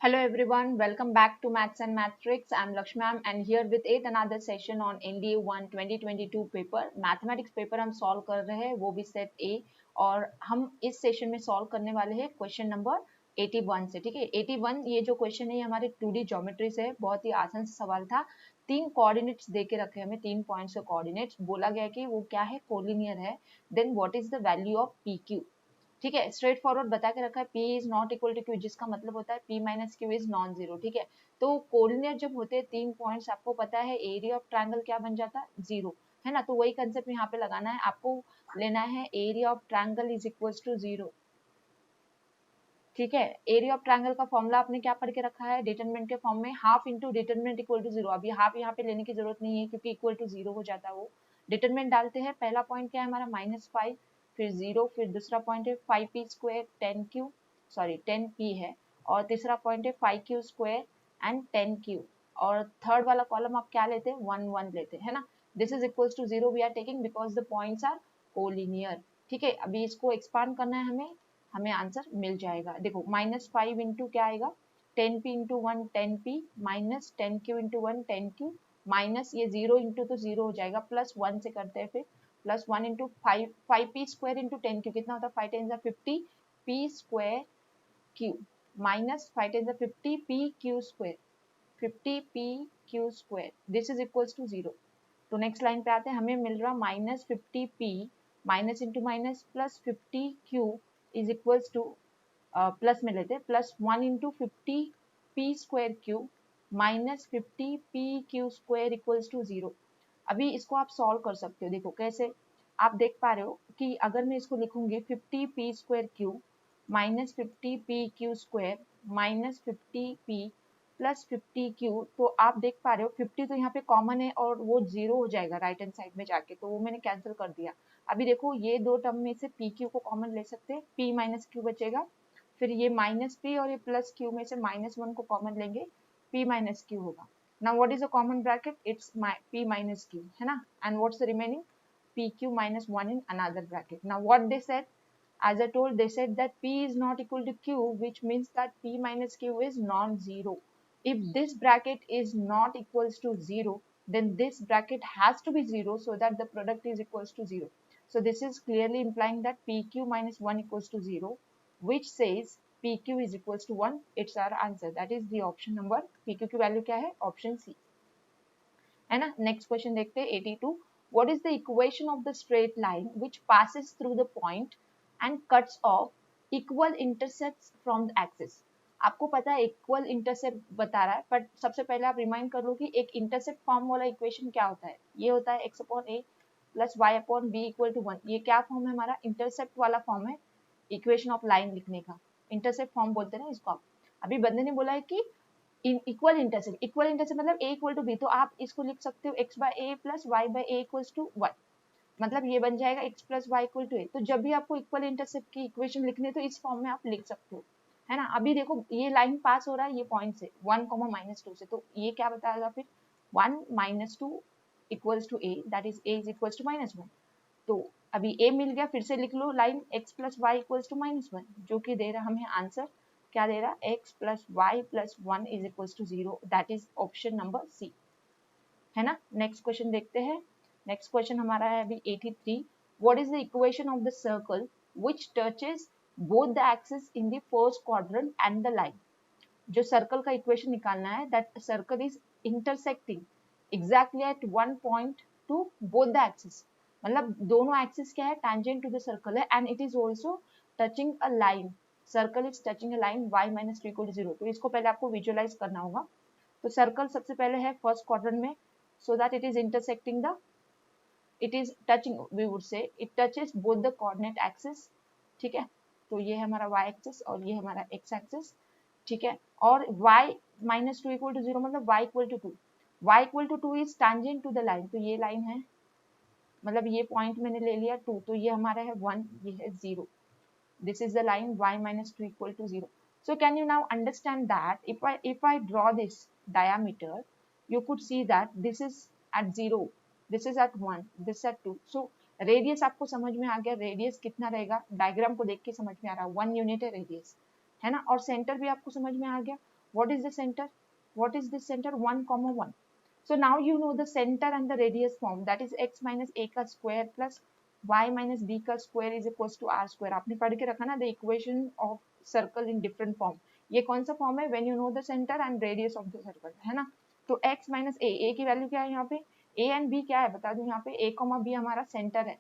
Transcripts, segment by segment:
Hello everyone, welcome back to Maths and Matrix. I'm Lakshmi ma'am and here with yet another session on NDA 1 2022 paper mathematics paper हम solve कर रहे हैं, वो भी set ए। और हम इस सेशन में सॉल्व करने वाले हैं क्वेश्चन नंबर 81 से। ठीक है, 81 ये जो क्वेश्चन है ये हमारे 2D ज्योमेट्री से है, बहुत ही आसान सा सवाल था। 3 कोऑर्डिनेट्स दे के रखे हमें, 3 पॉइंट्स के कोऑर्डिनेट्स, बोला गया कि वो क्या है, कोलिनियर है। Then what is the value of P Q. ठीक है, स्ट्रेट फॉरवर्ड बता के रखा है, P is not equal to Q, जिसका मतलब होता है P minus Q is non zero. ठीक है, तो कोऑर्डिनेट जब होते हैं 3 पॉइंट्स, आपको पता है एरिया ऑफ ट्रायंगल क्या बन जाता है, जीरो, है ना। तो वही कंसेप्ट यहाँ पे लगाना है आपको, लेना है area of triangle is equal to zero. ठीक है, एरिया ऑफ ट्रायंगल का फॉर्मूला आपने क्या पढ़ के रखा है, डिटरमिनेंट के फॉर्म में, half into determinant equal to zero. अभी हाफ यहाँ पे लेने की जरूरत नहीं है क्योंकि इक्वल टू जीरो हो जाता है वो। डिटरमिनेंट डालते हैं, पहला पॉइंट क्या है हमारा -5, फिर जीरो, फिर दूसरा पॉइंट है 5p² 10q, सॉरी 10p है, और तीसरा पॉइंट है 5q² एंड 10q, और थर्ड वाला कॉलम आप क्या लेते हैं, 1 1 लेते हैं, है ना। This is equal to zero we are taking because the points are collinear. ठीक है, अभी इसको एक्सपांड करना है हमें, हमें आंसर मिल जाएगा। देखो -5 इंटू क्या आएगा, 10p into 1 10p, minus 10q into 1 10q, minus ये जीरो इंटू तो जीरो हो जाएगा, प्लस 1 से करते हैं, फिर plus 1 into 5p² into 10q कितना होता है, 5 10 50 p²q, minus 5 10 50 pq², 50 pq², this is equals to zero. तो नेक्स्ट लाइन पे आते हैं, हमें मिल रहा -50p, minus into minus plus 50q is equals to, plus में लेते हैं, plus 1 into 50p²q minus 50pq² equals to zero. अभी इसको आप सॉल्व कर सकते हो, देखो कैसे, आप देख पा रहे हो कि अगर मैं इसको लिखूंगी 50p² minus 50pq² minus 50p plus 50q, तो आप देख पा रहे हो 50 तो यहाँ पे कॉमन है और वो जीरो हो जाएगा राइट हैंड साइड में जाके, तो वो मैंने कैंसिल कर दिया। अभी देखो ये दो टर्म में से pq को कॉमन ले सकते हैं, p माइनस q बचेगा, फिर ये माइनस p और ये प्लस q में से -1 को कॉमन लेंगे, p माइनस q होगा। now what is the common bracket, it's p minus q, है ना, and what's the remaining, pq minus 1 in another bracket. Now what they said, as I told, they said that p is not equal to q, which means that p minus q is non-zero. If this bracket is not equals to zero, then this bracket has to be zero so that the product is equals to zero. So this is clearly implying that pq minus 1 equals to 0, which says pq is equals to 1. It's our answer, that is the option number, pq की value क्या है, option C, है ना। Next question देखते हैं 82, what is the equation of the straight line which passes through the point and cuts off equal intercepts from the axis. आपको पता है इक्वल इंटरसेप्ट बता रहा है, बट सबसे पहले आप रिमाइंड कर लो कि एक इंटरसेप्ट फॉर्म वाला इक्वेशन क्या होता है, ये होता है x upon a plus Y upon B equal to 1। ये क्या फॉर्म है हमारा, इंटरसेप्ट वाला फॉर्म है इक्वेशन ऑफ लाइन लिखने का, इंटरसेप्ट फॉर्म बोलते हैं ना इसको। आप अभी बंदे ने बोला है कि इक्वल इंटरसेप्ट, इक्वल इंटरसेप्ट मतलब a इक्वल टू बी, तो आप इसको लिख सकते हो x by a plus y by a equals to 1, मतलब ये बन जाएगा x plus Y equal to a. तो जब भी आपको इक्वल इंटरसेप्ट की इक्वेशन लिखनी है तो इस फॉर्म में आप लिख सकते हो, है ना। अभी देखो ये लाइन पास हो रहा है ये पॉइंट से 1, -2 से, तो ये क्या बताएगा फिर, 1 -2 equals to a, that is a is equals to -1। तो अभी a मिल गया, फिर से लिख लो line x plus y equals to -1, जो कि दे रहा हमें आंसर, क्या दे रहा, x plus Y plus 1 is equals to 0, that is option number C, है ना। नेक्स्ट क्वेश्चन देखते हैं, नेक्स्ट क्वेश्चन हमारा है अभी 83, what is the equation of the circle which touches both the axis in the first quadrant and the line. जो circle का equation निकालना है, that circle is intersecting exactly at one point to both the axis, मतलब दोनों axis क्या है, tangent to the circle है, and it is also touching a line, circle is touching a line y minus 2 equal to 0। तो इसको पहले आपको visualise करना होगा। तो सर्कल सबसे पहले है फर्स्ट क्वाड्रेंट में, so that it is intersecting the, it is touching, we would say it touches both the coordinate axis। ठीक है, तो ये है हमारा y एक्सिस और ये है हमारा x एक्सिस। ठीक है, और y माइनस 2 इक्वल टू 0 मतलब y equal to 2, y equal to 2 is tangent to the line, तो ये लाइन है, मतलब ये पॉइंट मैंने ले लिया 2, तो ये हमारा है 1, ये है 0, this is the line y minus 2 equal to 0. So can you now understand that if I draw this diameter, you could see that this is at 0, this is at 1, this at 2. So radius आपको समझ में आ गया, radius कितना रहेगा, diagram को देख के समझ में आ रहा है 1 यूनिट है रेडियस, है ना। और सेंटर भी आपको समझ में आ गया, What is the center? What is this center? 1, 1. So now you know the center and the radius form, that is x minus a का square plus y minus b का square is equals to r square. आपने पढ़ के रखा ना, the equation of circle in different form. ये कौन सा फॉर्म है? when you know the center and radius of the circle, है ना. तो x minus a की वैल्यू क्या है यहाँ पे? a and b क्या है बता दूं यहाँ पे? a, b हमारा सेंटर है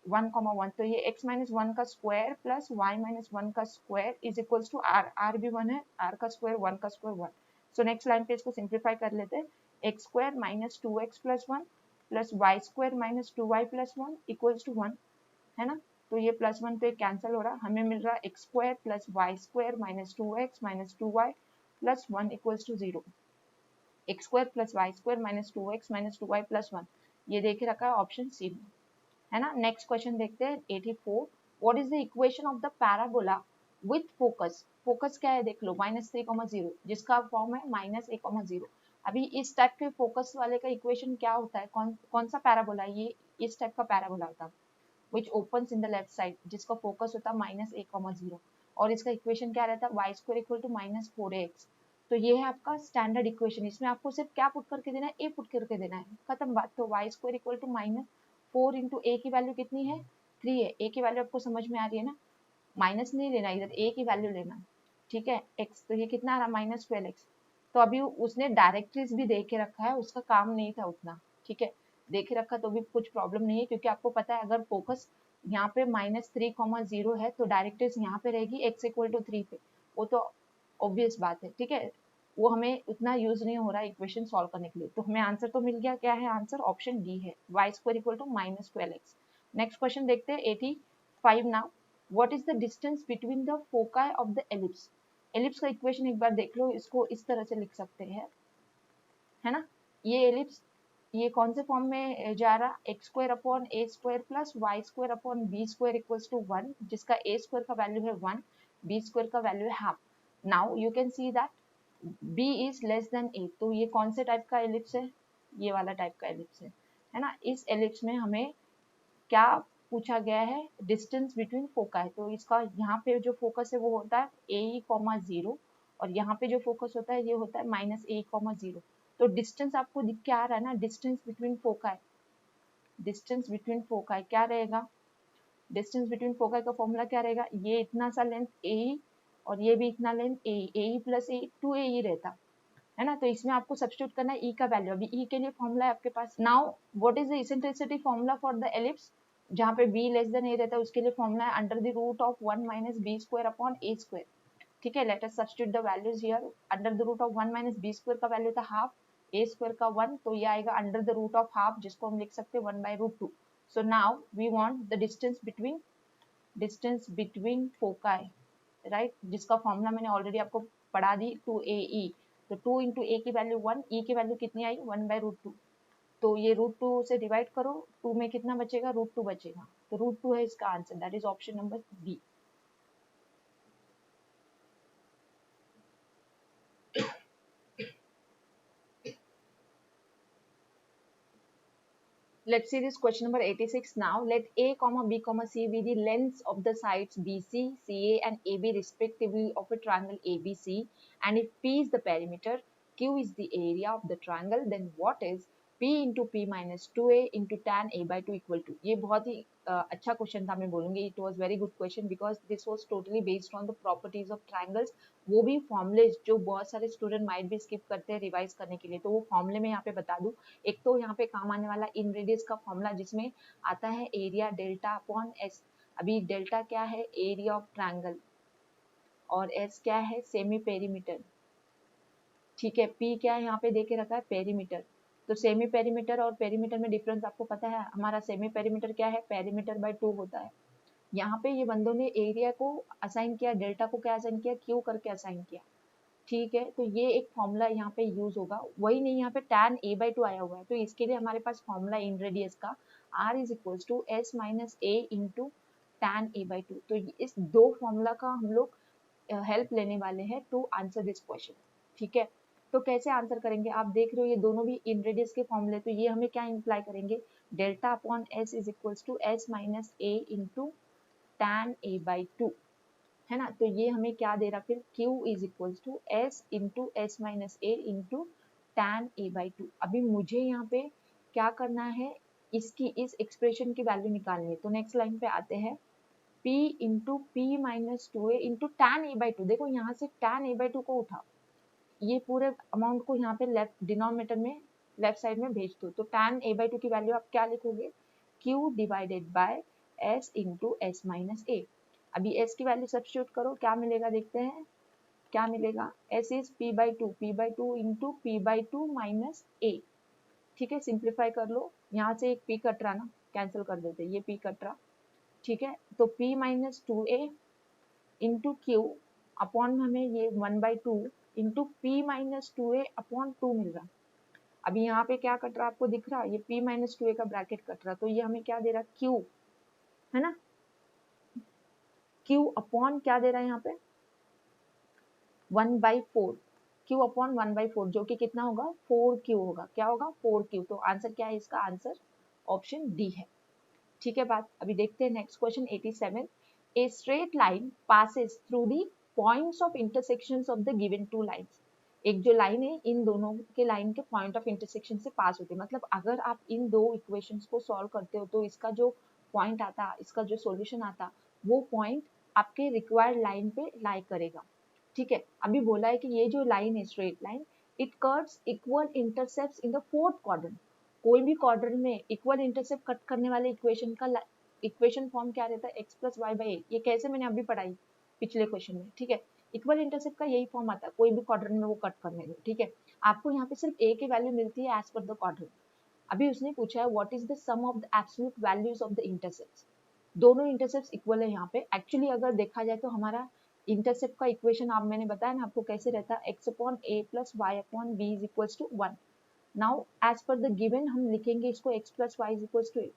1, 1. तो ये x minus 1 का स्क्वायर प्लस y minus 1 का square is equals to r. r भी 1 है, r का स्क्वायर 1 का स्क्वायर 1. सो नेक्स्ट लाइन पे इसको सिंप्लीफाई कर लेते हैं. X square minus 2x plus 1 plus Y square minus 2y plus 1 equals to 1, है ना. तो ये प्लस 1 तो कैंसिल हो रहा, हमें मिल रहा X square plus Y square minus 2x minus 2y plus 1 equals to 0. X square plus Y square minus 2x minus 2y plus 1 ये देखे रखा है ऑप्शन सी में, है ना. नेक्स्ट क्वेश्चन देखते हैं 84. What is the equation of the parabola with focus? Focus क्या है देख लो, -3,0 जिसका फॉर्म है -a,0. अभी इस टाइप के फोकस वाले का इक्वेशन क्या होता है? कौन सा पैराबोला? ये इस टाइप का पैराबोला होता है विच opens in the left side, जिसका फोकस होता है -a,0 और इसका इक्वेशन क्या रहता है? y square equal to -4ax. तो ये है आपका स्टैंडर्ड इक्वेशन. इसमें आपको सिर्फ क्या पुट करके देना है? a पुट करके देना है, खत्म बात. तो y square equal to -4 into a की वैल्यू कितनी है? 3 है. a की वैल्यू आपको समझ में आ रही है ना, माइनस नहीं लेना, इधर a की वैल्यू लेना, ठीक है. x तो ये कितना आ रहा? -12x. तो अभी उसने डायरेक्ट्रिक्स भी दे के रखा है, उसका काम नहीं था उतना, ठीक है. देखे रखा तो भी कुछ प्रॉब्लम नहीं है, क्योंकि आपको पता है अगर फोकस यहाँ पे -3,0 है तो डायरेक्ट्रिक्स यहाँ पे रहेगी x इक्वल टू 3 पे, वो तो ऑब्वियस बात है, ठीक है. वो हमें उतना यूज नहीं हो रहा है इक्वेशन सॉल्व करने के लिए. तो हमें आंसर तो मिल गया. क्या है आंसर? ऑप्शन डी है, y square equal to -12x. Next question देखते हैं 85 now. What is the distance between the foci of the ellipse? Ellipse का इक्वेशन एक बार देख लो, इसको इस तरह से लिख सकते हैं, है ना. ये एलिप्स ये कौन से फॉर्म में जा रहा? X square upon A square plus Y square upon B square equals to 1, जिसका ए स्क्वायर का वैल्यू है 1, बी स्क्वायर का वैल्यू है half. Now you can see that b is less than a. तो ये कौन से टाइप का एलिप्स है? ये वाला टाइप का एलिप्स है ना. इस एलिप्स में हमें क्या पूछा गया है? Distance between foci. तो इसका यहाँ पे जो फोकस है वो होता है a, 0 और यहाँ पे जो फोकस होता है ये होता है -a, 0. तो डिस्टेंस आपको दिख के आ रहा है ना, distance between foci. Distance between foci क्या रहेगा? डिस्टेंस बिटवीन फोकाई का फॉर्मूला क्या रहेगा? ये इतना सा लेंथ a और ये भी इतना length a plus a 2a ही रहता है ना. तो इसमें आपको सब्स्टिट्यूट करना है e का वैल्यू. अभी e के लिए फॉर्मूला है आपके पास. Now what is the eccentricity formula for the ellipse? जहाँ पे b लेस देन a रहता है उसके लिए फॉर्मूला है under the root of 1 minus B square upon a square, ठीक है. Let us substitute the values here. Under the root of 1 minus B square का वैल्यू था हाफ, a स्क्वायर का 1, तो ये आएगा under the root of half, जिसको हम लिख सकते हैं 1/√2. So now we want the distance between foci, right, जिसका फॉर्मूला मैंने ऑलरेडी आपको पढ़ा दी 2ae. तो 2 इंटू ए की वैल्यू 1, e की वैल्यू कितनी आई? 1/√2. तो ये √2 से डिवाइड करो, 2 में कितना बचेगा? √2 बचेगा. तो √2 है इसका आंसर, that is option number B. Let's see this question number 86 now. Let a, b, c be the lengths of the sides BC, CA and AB respectively of a triangle ABC, and if P is the perimeter, Q is the area of the triangle, then what is P into P minus 2A into tan A/2 equal to? ये बहुत ही अच्छा question था, मैं बोलूँगी. It was very good question because this was totally based on the properties of triangles. वो भी formulas जो बहुत सारे स्टूडेंट माइट भी स्किप करते हैं रिवाइज करने के लिए, तो वो फॉर्मुले में यहाँ पे बता दूँ. एक तो यहाँ पे काम आने वाला इन रेडियस का फॉर्मूला, जिसमें आता है एरिया डेल्टा अपॉन एस. अभी डेल्टा क्या है? एरिया ऑफ ट्रायंगल, और एस क्या है? सेमी पेरीमीटर, ठीक है. पी क्या है? यहाँ पे देके रखा है पेरीमीटर. तो सेमी पेरीमीटर और पेरीमीटर में डिफरेंस आपको पता है. हमारा सेमी पेरीमीटर क्या है? पेरीमीटर बाय 2 होता है. यहाँ पे ये बंदों ने एरिया को असाइन किया, डेल्टा को क्या असाइन किया? क्यू करके असाइन किया, ठीक है. तो ये एक फॉर्मूला यहाँ पे यूज होगा. वही नहीं, यहाँ पे tan a/2 आया हुआ है, तो इसके लिए हमारे पास फॉर्मूला इन रेडियस का r is equals to s minus a into tan a/2. तो इस दो फॉर्मूला का हम लोग हेल्प लेने वाले हैं टू आंसर दिस क्वेश्चन, ठीक है. तो कैसे आंसर करेंगे? आप देख रहे हो ये दोनों भी इन रेडियस के फॉर्मूले, तो ये हमें क्या इंप्लाई करेंगे? Delta upon s is equals to s minus a into tan a/2, है ना। तो ये हमें क्या दे रहा फिर, q is equals to s into S minus A into tan a/2। अभी मुझे यहाँ पे क्या करना है, इसकी इस एक्सप्रेशन की वैल्यू निकालनी है। तो नेक्स्ट लाइन पे आते हैं, p into P minus 2a into tan a/2। देखो यहाँ से tan a/2 को उठाओ, ये पूरे अमाउंट को यहाँ पे लेफ्ट डिनोमिनेटर में लेफ्ट साइड में भेज दो। तो tan a/2 की वैल्यू आप क्या लिखोगे, q divided by s into S minus a. अभी s की वैल्यू सब्स्टिट्यूट करो, क्या मिलेगा देखते हैं क्या मिलेगा, s is p/2 into p/2 minus a. ठीक है, सिंप्लीफाई कर लो, यहाँ से एक p कट रहा ना, कैंसिल कर देते, ये p कट रहा। ठीक है, तो p minus 2a into Q upon हमें ये 1/2 into P minus 2a upon 2 मिल रहा। अभी यहाँ पे क्या कट रहा आपको दिख रहा, ये p माइनस 2a का ब्रैकेट कट रहा, तो ये हमें क्या दे रहा, q, है ना, q अपॉन क्या दे रहा है यहाँ पे 1/4, q अपॉन 1/4 जो कि कितना होगा 4q होगा, क्या होगा 4q। तो आंसर क्या है इसका, आंसर ऑप्शन डी है। ठीक है बात, अभी देखते हैं next question 87। A straight line passes through the points of intersections of the given two lines. एक जो लाइन है, इन दोनों के लाइन के पॉइंट ऑफ इंटरसेक्शन से पास होते हैं। मतलब अगर आप इन दो इक्वेशंस को सॉल्व करते हो तो इसका जो पॉइंट आता, इसका जो सॉल्यूशन आता, वो पॉइंट आपके रिक्वायर्ड लाइन पे लाई करेगा। ठीक है, अभी बोला है कि ये जो लाइन है straight line, it curves equal intercepts in the fourth quadrant. कोई भी क्वाड्रेंट में इक्वल इंटरसेप्ट कट करने वाले इक्वेशन का इक्वेशन फॉर्म क्या रहता है, x प्लस वाई बाई ए। ये कैसे मैंने अभी पढ़ाई पिछले क्वेश्चन में। ठीक है, इक्वल इंटरसेप्ट का यही फॉर्म आता है, कोई भी क्वाड्रेंट में वो कट करने दो। ठीक है, आपको यहाँ पे सिर्फ a की वैल्यू मिलती है एज पर द क्वाड्रेंट। अभी उसने पूछा है what is the sum of the absolute values of the intercepts. दोनों इंटरसेप्ट्स इक्वल है यहाँ पे। एक्चुअली अगर देखा जाए तो हमारा इंटरसेप्ट का इक्वेशन आप मैंने बताया ना आपको कैसे रहता है, x upon a plus Y upon B is equals to 1। Now as per the given हम लिखेंगे इसको x plus Y is equals to a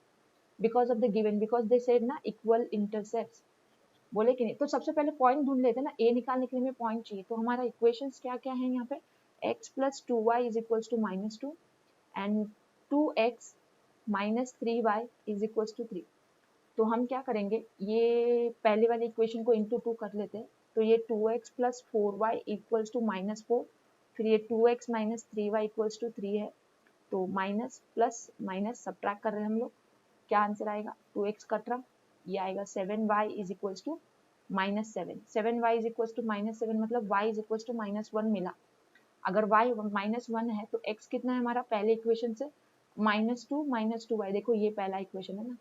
because of the given, because they said ना इक्वल इंटरसेप्ट्स, बोले कि नहीं। तो सबसे पहले पॉइंट ढूंढ लेते हैं ना, a निकालने के लिए हमें पॉइंट चाहिए। तो हमारा इक्वेशंस क्या क्या है यहाँ पे, x plus 2y is equals to -2 and 2x minus 3y is equals to 3। तो हम क्या करेंगे, ये पहले वाले इक्वेशन को इंटू 2 कर लेते हैं। तो ये 2x plus 4y equals to -4, फिर ये 2x minus 3y equals to 3 है। तो माइनस प्लस माइनस सब्ट्रैक्ट कर रहे हैं हम लोग, क्या आंसर आएगा, 2x कट रहा, ये आएगा 7y is equals to -7। 7y is equals to -7 मतलब y इज इक्वल्स टू -1 मिला। अगर y -1 है तो x कितना है हमारा पहले इक्वेशन से, -2 देखो ये पहला इक्वेशन है ना।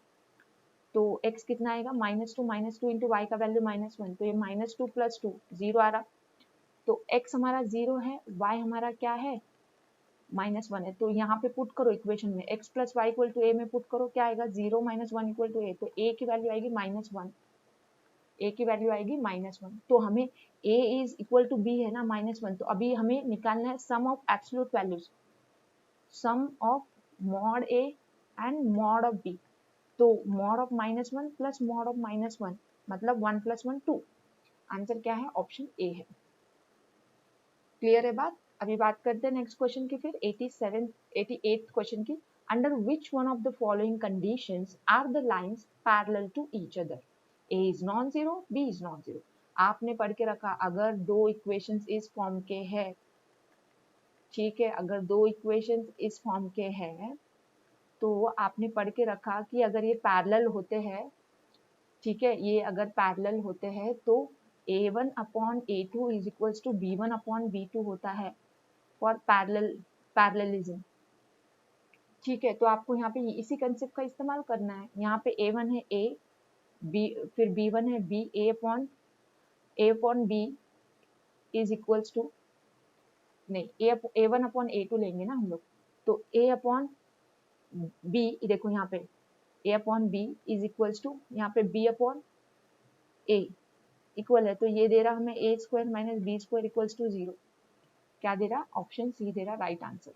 तो x कितना आएगा, -2 इंटू y का वैल्यू -1, तो ये -2 प्लस 2 0 आ रहा। तो x हमारा 0 है, y हमारा क्या है -1 है। तो यहाँ पे पुट करो इक्वेशन में, x plus Y equal to a में पुट करो, क्या आएगा 0 - 1 इक्वल टू ए। तो a की वैल्यू आएगी -1, a की वैल्यू आएगी -1। तो हमें a is equal to b है ना -1। तो अभी हमें निकालना है sum of absolute values, sum of mod a and mod of b। तो mod of -1 plus mod of -1 मतलब 1 + 1 2। आंसर क्या है, ऑप्शन ए है। क्लियर है बात। अभी बात करते हैं नेक्स्ट क्वेश्चन की, फिर 88th क्वेश्चन की। Under which one of the following conditions are the lines parallel to each other, A is non zero, B is non zero. आपने पढ़ के रखा अगर दो इक्वेशंस इस फॉर्म के हैं, ठीक है, अगर दो इक्वेशंस इस फॉर्म के हैं तो आपने पढ़ के रखा कि अगर ये पैरेलल होते हैं, ठीक है, ये अगर पैरेलल होते हैं तो a1 upon a2 is equals to b1 upon b2 होता है फॉर पैरेललिज्म। ठीक है, तो आपको यहाँ पे इसी कंसेप्ट का इस्तेमाल करना है। यहाँ पे a1 है a, b फिर b1 है b, a upon b is equals to, नहीं a1 अपॉन a2 लेंगे ना हम लोग। तो a अपॉन b, देखो यहाँ पे a upon b is equals to, यहाँ पे b अपॉन a इक्वल है, तो ये दे रहा हमें a square minus B square equals to 0। क्या दे रहा, ऑप्शन सी दे रहा राइट आंसर।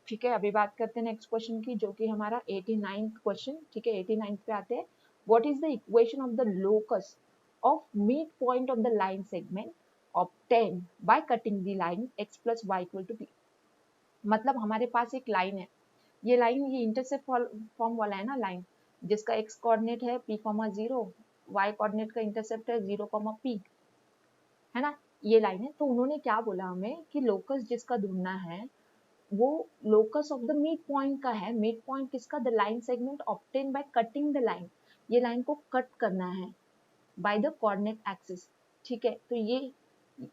ठीक है, अभी बात करते हैं नेक्स्ट क्वेश्चन की, जो कि हमारा 89th क्वेश्चन। ठीक है, 89th पे आते हैं। What is the equation of the locus of mid point of the line segment obtain by cutting the line x plus Y equal to p। मतलब हमारे पास एक लाइन है, ये लाइन ये इंटरसेप्ट फॉर्म वाला है ना लाइन, जिसका x कोऑर्डिनेट है p, 0, y कोऑर्डिनेट का इंटरसेप्ट है 0, p, है ना, ये लाइन है। तो उन्होंने क्या बोला हमें कि लोकस जिसका ढूंढना है वो locus of the mid point का है। मिड पॉइंट किसका? The line segment obtain by cutting the line. ये लाइन को कट करना है बाय द कोऑर्डिनेट एक्सिस, ठीक है। तो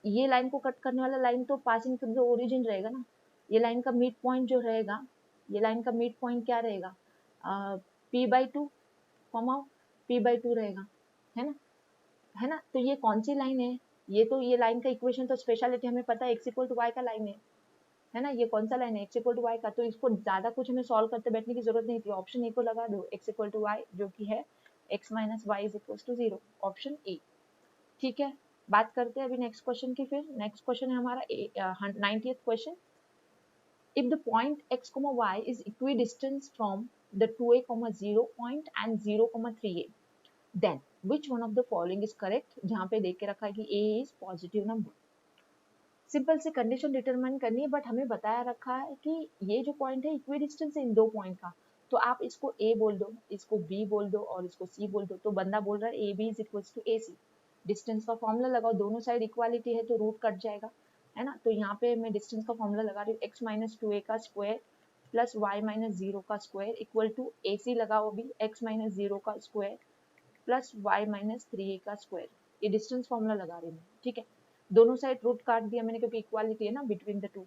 ये लाइन को कट करने वाला लाइन तो पासिंग थ्रू द ओरिजिन रहेगा ना। ये लाइन का मिड पॉइंट जो रहेगा, ये लाइन का मिड पॉइंट क्या रहेगा? p/2, p/2 रहेगा, है ना। तो ये कौन सी लाइन है? ये लाइन का इक्वेशन तो स्पेशलिटी हमें पता है, x इक्वल टू y का लाइन है ना। ये कौन सा लाइन है? x इक्वल टू y का। तो इसको ज्यादा कुछ हमें सॉल्व करते बैठने की जरूरत नहीं थी। ऑप्शन ए को लगा दो, x इक्वल टू y, जो कि है x minus Y is equal to 0, option A, ठीक है। बात करते हैं अभी नेक्स्ट क्वेश्चन की। फिर नेक्स्ट क्वेश्चन है हमारा 90th question. If the point x, y is equidistance from the 2a, 0 point and 0, 3a, then which one of the following is correct. जहाँ पे देख के रखा है कि a is positive number. Simple से कंडीशन डिटरमाइन करनी है, बट हमें बताया रखा है कि ये जो पॉइंट है इक्वी डिस्टेंस है इन दो पॉइंट का। तो आप इसको ए बोल दो, इसको बी बोल दो और इसको सी बोल दो। तो बंदा बोल रहा है A B is equal to A C. Distance का फॉर्मूला लगाओ, दोनों साइड इक्वालिटी है तो रूट कट जाएगा, है ना। तो यहाँ पे मैं डिस्टेंस का फॉर्मूला लगा रही हूँ, एक्स माइनस 2a का स्क्वायर प्लस वाई माइनस 0 का स्क्वायर इक्वल टू ए सी लगाओ अभी, एक्स माइनस 0 का square plus Y minus 3a का स्क्वायर। ये डिस्टेंस फॉर्मूला लगा रही हूँ, ठीक है। दोनों साइड रूट काट दिया मैंने क्योंकि इक्वालिटी है ना बिटवीन द टू।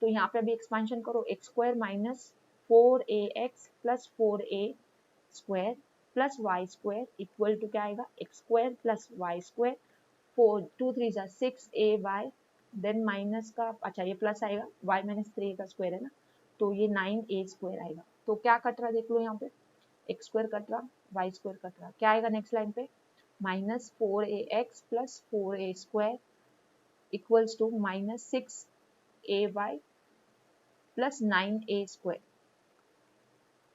तो यहाँ पे अभी एक्सपेंशन करो, X square minus 4ax plus 4a square plus Y square equal to क्या आएगा? X square plus Y square, 4 2 3 जा 6ay, देन माइनस का, अच्छा ये प्लस आएगा, y माइनस 3a का स्क्वायर है ना, तो ये 9a स्क्वायर आएगा। तो क्या कट रहा देख लो यहाँ पे, एक्स स्क्वायर कट रहा, वाई स्क्वायर कट रहा, क्या आएगा नेक्स्ट लाइन पे? Minus 4ax plus 4a square equals to minus 6ay plus 9a square.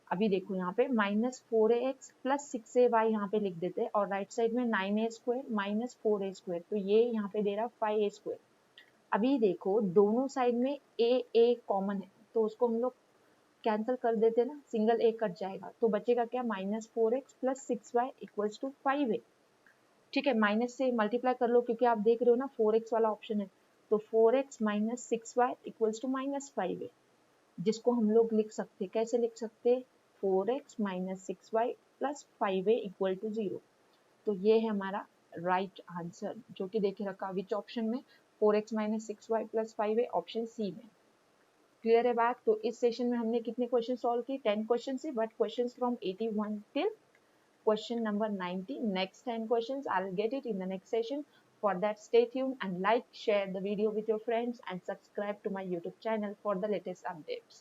अभी देखो यहाँ पे माइनस 4ax प्लस 6ay यहाँ पे लिख देते हैं और राइट साइड में 9a square minus 4a square, तो ये यहाँ पे दे रहा 5a स्क्वायर। अभी देखो दोनों साइड में a कॉमन है तो उसको हम लोग कैंसिल कर देते हैं ना, सिंगल a कट जाएगा तो बचेगा क्या? Minus 4x plus 6y equals to 5a, ठीक है। माइनस से मल्टीप्लाई कर लो क्योंकि आप देख रहे हो ना 4x वाला ऑप्शन है, तो 4x minus 6y equals to minus 5a, जिसको हम लोग लिख सकते, कैसे लिख सकते? 4x minus 6y plus 5a equal to 0। तो ये है हमारा राइट आंसर जो कि देखे रखा विच ऑप्शन में? 4x minus 6y plus 5a, option C में। क्लियर है बात? तो इस सेशन में हमने कितने क्वेश्चन सॉल्व किए? 10 क्वेश्चन से, but question from 81 till question number 90. Next 10 questions I'll get it in the next session. For that, stay tuned and like, share the video with your friends and subscribe to my YouTube channel for the latest updates.